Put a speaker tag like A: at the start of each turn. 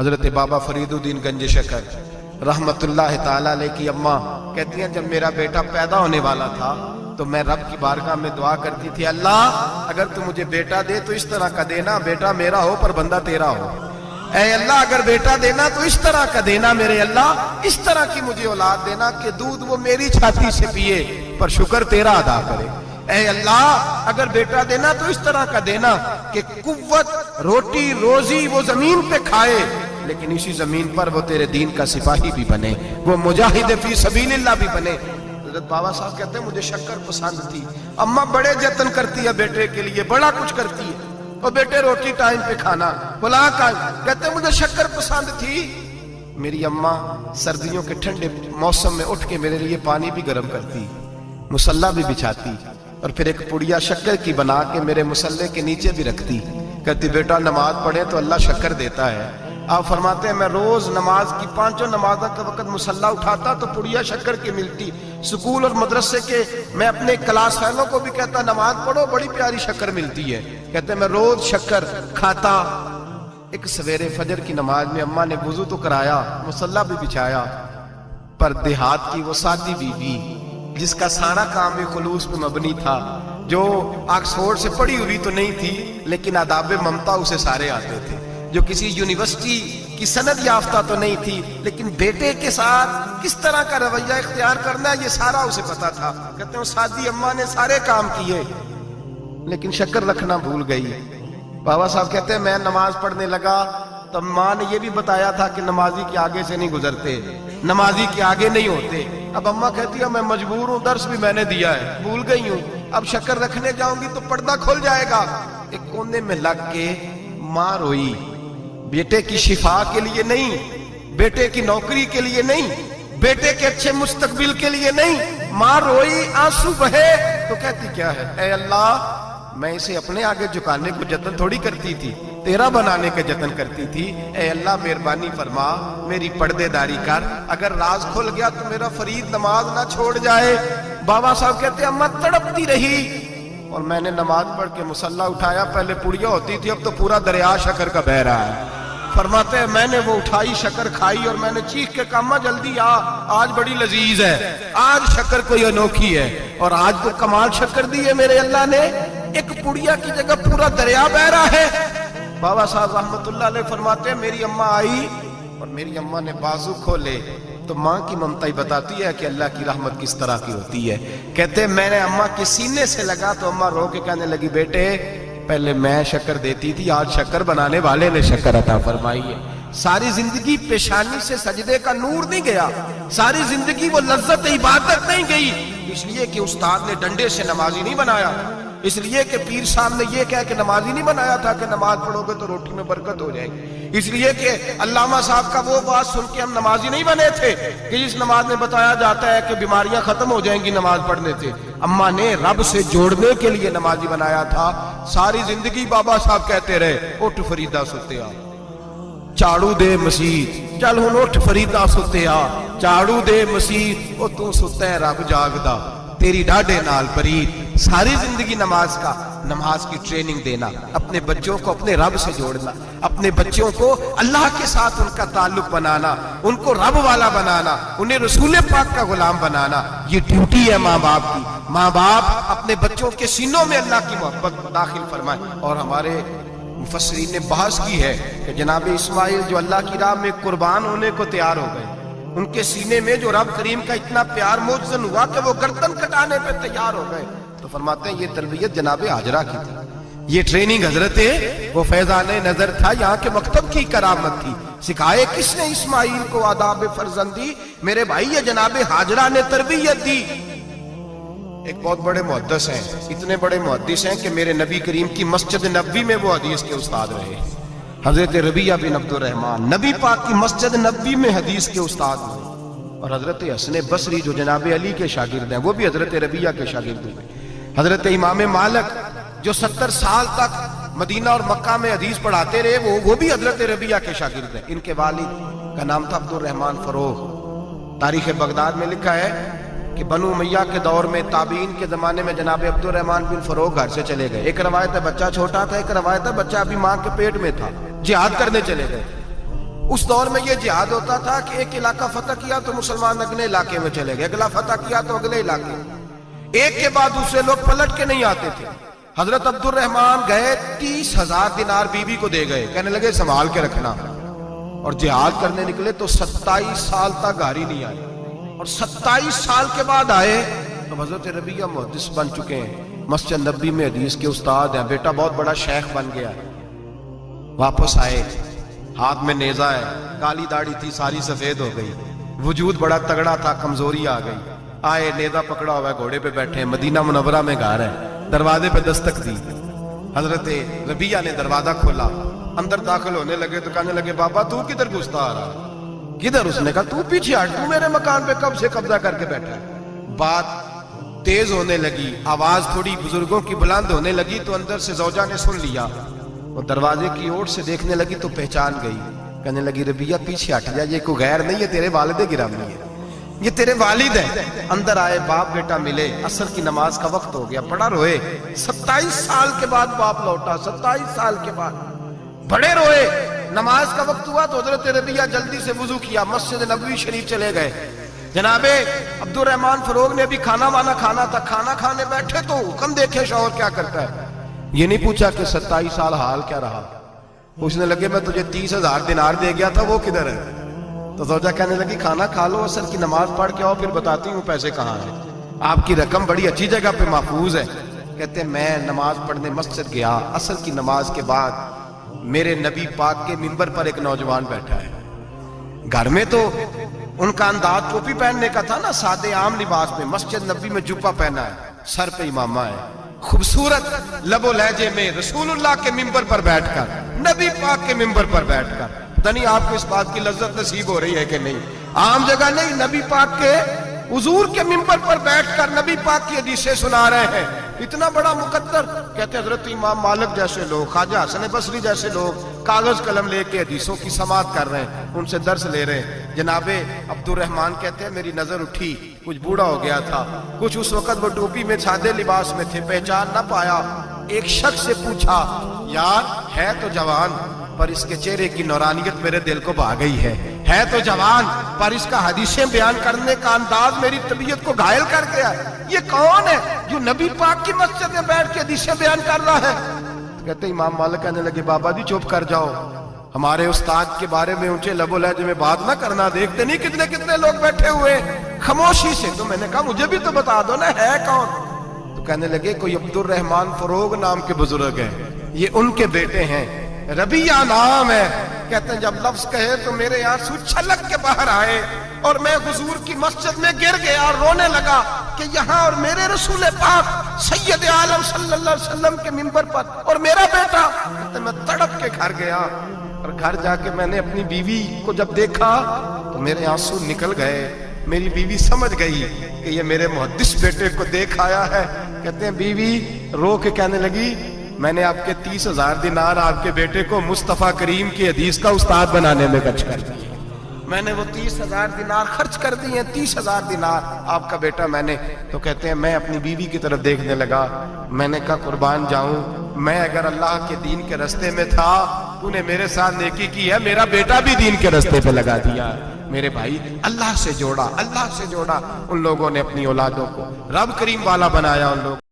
A: حضرت بابا فریدالدین گنج شکر رحمتاللہ تعالیٰ علیہ کی اماں کہتی ہیں جب میرا بیٹا پیدا ہونے والا تھا تو میں رب کی بارگاہ میں دعا کرتی تھی، اللہ اگر تو مجھے بیٹا دے تو اس طرح کا دینا بیٹا میرا ہو پر بندہ تیرا ہو، اے اللہ اگر بیٹا دینا تو اس طرح کا دینا میرے اللہ، اس طرح کی مجھے اولاد دینا کہ دودھ وہ میری چھاتی سے پیے پر شکر تیرا ادا کرے، اے اللہ اگر بیٹا دینا تو اس طرح کا دینا کہ قوت روٹی روزی وہ زمین پہ کھائے لیکن اسی زمین پر وہ تیرے دین کا سپاہی بھی بنے، وہ مجاہد فی سبیل اللہ بھی بنے۔ حضرت بابا صاحب کہتے ہیں مجھے شکر پسند تھی، اماں بڑے جتن کرتی ہے بیٹے کے لیے، بڑا کچھ کرتی ہے، اور بیٹے روٹی ٹائم پہ کھانا بلا کہتے ہیں مجھے شکر پسند تھی۔ میری اماں سردیوں کے ٹھنڈے موسم میں اٹھ کے میرے لیے پانی بھی گرم کرتی، مصلی بھی بچھاتی اور پھر ایک پڑیا شکر کی بنا کے میرے مصلی کے نیچے بھی رکھتی، کہتی بیٹا نماز پڑھے تو اللہ شکر دیتا ہے۔ آپ فرماتے ہیں میں روز نماز کی پانچوں نمازوں کے وقت مصلی اٹھاتا تو پڑیا شکر کی ملتی، سکول اور مدرسے کے میں اپنے کلاس فیلوں کو بھی کہتا نماز پڑھو بڑی پیاری شکر ملتی ہے، کہتے ہیں میں روز شکر کھاتا۔ ایک سویرے فجر کی نماز میں اماں نے وضو تو کرایا مصلی بھی بچھایا، پر دیہات کی وہ سادی بیوی جس کا سارا کام بھی خلوص میں مبنی تھا، جو آکسفورڈ سے پڑھی ہوئی تو نہیں تھی لیکن آداب ممتا اسے سارے آتے تھے، جو کسی یونیورسٹی کی سند یافتہ تو نہیں تھی لیکن بیٹے کے ساتھ کس طرح کا رویہ اختیار کرنا ہے یہ سارا اسے پتا تھا، کہتے ہیں سادی اماں نے سارے کام کیے لیکن شکر رکھنا بھول گئی۔ بابا صاحب کہتے ہیں میں نماز پڑھنے لگا تو ماں نے یہ بھی بتایا تھا کہ نمازی کے آگے سے نہیں گزرتے، نمازی کے آگے نہیں ہوتے۔ اب اماں کہتی ہے میں مجبور ہوں، درس بھی میں نے دیا ہے بھول گئی ہوں، اب شکر رکھنے جاؤں گی تو پردہ کھل جائے گا۔ ایک کونے میں لگ کے ماں روئی، بیٹے کی شفا کے لیے نہیں، بیٹے کی نوکری کے لیے نہیں، بیٹے کے اچھے مستقبل کے لیے نہیں، ماں روئی آنسو بہے تو کہتی کیا ہے، اے اللہ میں اسے اپنے آگے جھکانے کو جتن تھوڑی کرتی تھی، تیرا بنانے کا جتن کرتی تھی، اے اللہ مہربانی فرما میری پردے داری کر، اگر راز کھل گیا تو میرا فرید نماز نہ چھوڑ جائے۔ بابا صاحب کہتے ہیں اماں تڑپتی رہی اور میں نے نماز پڑھ کے مصلی اٹھایا، پہلے پڑیا ہوتی تھی اب تو پورا دریا شکر کا بہ رہا ہے۔ فرماتے ہیں میں نے وہ اٹھائی شکر کھائی اور میں نے چیخ کے کہا اماں جلدی آج بڑی لذیذ ہے، آج شکر کوئی انوکھی ہے، اور آج تو کمال شکر دی ہے میرے اللہ نے، ایک پڑیا کی جگہ پورا دریا بہ رہا ہے۔ بابا صاحب رحمت اللہ علیہ فرماتے ہیں میری اماں آئی اور میری اماں نے بازو کھولے تو ماں کی ممتا ہی بتاتی ہے کہ اللہ کی رحمت کس طرح کی ہوتی ہے۔ کہتے ہیں میں نے اماں کے سینے سے لگا تو اماں رو کے کہنے لگی بیٹے پہلے میں شکر دیتی تھی، آج شکر بنانے والے نے شکر عطا فرمائی ہے۔ ساری زندگی پیشانی سے سجدے کا نور نہیں گیا، ساری زندگی وہ لذت عبادت نہیں گئی، اس لیے کہ استاد نے ڈنڈے سے نمازی نہیں بنایا، اس لیے کہ پیر صاحب نے یہ کہہ کہ نمازی نہیں بنایا تھا کہ نماز پڑھو گے تو روٹی میں برکت ہو جائے گی، اس لیے کہ علامہ صاحب کا وہ بات سن کے ہم نمازی نہیں بنے تھے کہ جس نماز میں بتایا جاتا ہے کہ بیماریاں ختم ہو جائیں گی نماز پڑھنے سے، اماں نے رب سے جوڑنے کے لیے نمازی بنایا تھا۔ ساری زندگی بابا صاحب کہتے رہے اٹھ فریدہ ستے آ چاڑو دے مسیت، چل ہن اٹھ فریدہ ستے آ چاڑو دے مسیت، او تو ستے ہے رب جاگدا تیری ڈاڈے نال پرید۔ ساری زندگی نماز کی ٹریننگ دینا، اپنے بچوں کو اپنے رب سے جوڑنا، اپنے بچوں کو اللہ کے ساتھ ان کا تعلق بنانا، ان کو رب والا بنانا، انہیں رسول پاک کا غلام بنانا، یہ ڈیوٹی ہے ماں باپ کی۔ ماں باپ اپنے بچوں کے سینوں میں اللہ کی محبت داخل فرمائیں۔ اور ہمارے مفسرین نے بحث کی ہے کہ جناب اسماعیل جو اللہ کی راہ میں قربان ہونے کو تیار ہو گئے، ان کے سینے میں جو رب کریم کا اتنا پیار موجزن ہوا کہ وہ گردن کٹانے پہ تیار ہو گئے، تو فرماتے ہیں یہ تربیت جناب ہاجرہ کی تھی، یہ ٹریننگ حضرت وہ فیضان نظر تھا، یہاں کے مکتب کی کرامت تھی۔ سکھائے کس نے اسماعیل کو آداب فرزندی؟ میرے بھائی یہ جناب ہاجرہ نے تربیت دی۔ ایک بہت بڑے محدث ہیں، اتنے بڑے محدث ہیں کہ میرے نبی کریم کی مسجد نبوی میں وہ حدیث کے استاد رہے، حضرت ربیعہ بن عبد الرحمن نبی پاک کی مسجد نبوی میں حدیث کے استاد ہوئے، اور حضرت حسن بصری جو جناب علی کے شاگرد ہیں وہ بھی حضرت ربیعہ کے شاگرد ہوئے، حضرت امام مالک جو 70 سال تک مدینہ اور مکہ میں حدیث پڑھاتے رہے وہ بھی حضرت ربیعہ کے شاگرد ہیں۔ ان کے والد کا نام تھا عبد الرحمن فروغ۔ تاریخ بغداد میں لکھا ہے کہ بنو امیہ کے دور میں تابعین کے زمانے میں جناب عبد الرحمن بن فروغ گھر سے چلے گئے، ایک روایت ہے بچہ چھوٹا تھا، ایک روایت ہے بچہ ابھی ماں کے پیٹ میں تھا، جہاد کرنے چلے گئے، اس دور میں یہ جہاد ہوتا تھا کہ ایک علاقہ فتح کیا تو مسلمان اگلے علاقے میں چلے گئے، اگلا فتح کیا تو اگلے علاقے، ایک کے بعد دوسرے لوگ پلٹ کے نہیں آتے تھے۔ حضرت عبد الرحمن گئے 30,000 دینار بیوی کو دے گئے، کہنے لگے سنبھال کے رکھنا، اور جہاد کرنے نکلے تو 27 سال تک گھر ہی نہیں آئے، اور 27 سال کے بعد آئے تو حضرت ربیعہ محدث بن چکے ہیں، مسجد نبی میں حدیث کے استاد ہیں، بیٹا بہت بڑا شیخ بن گیا، واپس آئے، ہاتھ میں نیزہ ہے، کالی داڑھی تھی ساری سفید ہو گئی، وجود بڑا تگڑا تھا، کمزوری آ گئی، آئے نیزہ پکڑا ہوا ہے، گھوڑے پہ بیٹھے، مدینہ منورہ میں گھر ہے، دروازے پہ دستک دی، حضرت ربیعہ نے دروازہ کھولا، اندر داخل ہونے لگے تو کہنے لگے بابا تو کدھر گھستا آ رہا؟ کدھر؟ اس نے کہا تو پیچھے ہٹ، تو میرے مکان پہ کب سے قبضہ کر کے بیٹھا ہے۔ بات تیز ہونے لگی، آواز تھوڑی بزرگوں کی بلند ہونے لگی تو اندر سے زوجہ نے سن لیا، وہ دروازے کی اوٹ سے دیکھنے لگی تو پہچان گئی، کہنے لگی ربیعہ پیچھے ہٹ جا، یہ کوئی غیر نہیں ہے، تیرے والد گرامی ہے، یہ تیرے والد ہیں۔ اندر آئے، باپ بیٹا ملے، عصر کی نماز کا وقت ہو گیا، بڑا روئے، 27 سال کے بعد باپ لوٹا، 27 سال کے بعد بڑے روئے۔ نماز کا وقت ہوا تو حضرت ربیعہ جلدی سے وضو کیا، مسجد نبوی شریف چلے گئے۔ جناب عبد الرحمن فروغ نے بھی کھانا وانا کھانا تھا، کھانا کھانے بیٹھے تو حکم دیکھے شوہر کیا کرتا ہے، یہ نہیں پوچھا کہ 27 سال حال کیا رہا، پوچھنے لگے میں تجھے 30,000 دینار دے گیا تھا وہ کدھر ہے؟ تو زوجہ کہنے لگی کھانا کھا لو، عصر کی نماز پڑھ کے آؤ، پھر بتاتی ہوں پیسے کہاں ہیں، آپ کی رقم بڑی اچھی جگہ پہ محفوظ ہے۔ کہتے میں نماز پڑھنے مسجد گیا، عصر کی نماز کے بعد میرے نبی پاک کے منبر پر ایک نوجوان بیٹھا ہے، گھر میں تو ان کا انداز ٹوپی پہننے کا تھا نا، سادے عام لباس میں، مسجد نبی میں جبہ پہنا ہے، سر پہ امامہ ہے، خوبصورت لب و لہجے میں رسول اللہ کے منبر پر بیٹھ کر، نبی پاک کے منبر پر بیٹھ کر، پتہ نہیں آپ کو اس بات کی لذت نصیب ہو رہی ہے کہ نہیں، عام جگہ نہیں، نبی پاک کے حضور کے منبر پر بیٹھ کر نبی پاک کی حدیثیں سنا رہے ہیں، اتنا بڑا مقدر۔ کہتے ہیں حضرت امام مالک جیسے لوگ، خواجہ حسن بصری جیسے لوگ کاغذ قلم لے کے حدیثوں کی سماعت کر رہے ہیں، ان سے درس لے رہے ہیں۔ جناب عبد الرحمن کہتے ہیں میری نظر اٹھی، کچھ بوڑھا ہو گیا تھا، کچھ اس وقت وہ ٹوپی میں سادے لباس میں تھے، پہچان نہ پایا۔ ایک شخص سے پوچھا یار ہے تو جوان پر اس کے چہرے کی نورانیت میرے دل کو بھا گئی ہے تو جوان پر اس کا حدیثیں بیان کرنے کا انداز میری طبیعت کو گھائل کر گیا، یہ کون ہے جو نبی پاک کی مسجد میں بیٹھ کے حدیثیں بیان کر رہا ہے؟ کہتے امام مالک کہنے لگے بابا جی چپ کر جاؤ، ہمارے استاد کے بارے میں اونچے لب و لہجے میں بات نہ کرنا، دیکھتے نہیں کتنے کتنے لوگ بیٹھے ہوئے خاموشی سے۔ تو میں نے کہا مجھے بھی تو بتا دو نا ہے کون؟ تو کہنے لگے کوئی عبد الرحمن فروغ نام کے بزرگ ہیں، یہ ان کے بیٹے ہیں، ربیعہ نام ہے۔ کہتے ہیں جب لفظ کہے تو میرے آنسو چھلک کے باہر آئے اور میں حضور کی مسجد میں گر گیا اور رونے لگا کہ یہاں اور میرے رسول پاک سید عالم صلی اللہ علیہ وسلم کے منبر پر اور میرا بیٹا۔ کہتے ہیں میں تڑپ کے گھر گیا اور گھر جا کے میں نے اپنی بیوی کو جب دیکھا تو میرے آنسو نکل گئے، میری بیوی سمجھ گئی کہ یہ میرے محدث بیٹے کو دیکھ آیا ہے۔ کہتے ہیں بیوی رو کے کہنے لگی میں نے آپ کے 30,000 دینار آپ کے بیٹے کو مصطفیٰ کریم کی حدیث کا استاد بنانے میں خرچ کر دیے، میں نے وہ 30,000 دینار خرچ کر دیے، 30,000 دینار آپ کا بیٹا میں نے۔ تو کہتے ہیں میں اپنی بیوی کی طرف دیکھنے لگا، میں نے کہا قربان جاؤں، میں اگر اللہ کے دین کے رستے میں تھا تو نے میرے ساتھ نیکی کی ہے، میرا بیٹا بھی دین کے رستے پہ لگا دیا۔ میرے بھائی اللہ سے جوڑا ان لوگوں نے اپنی اولادوں کو، رب کریم والا بنایا ان لوگوں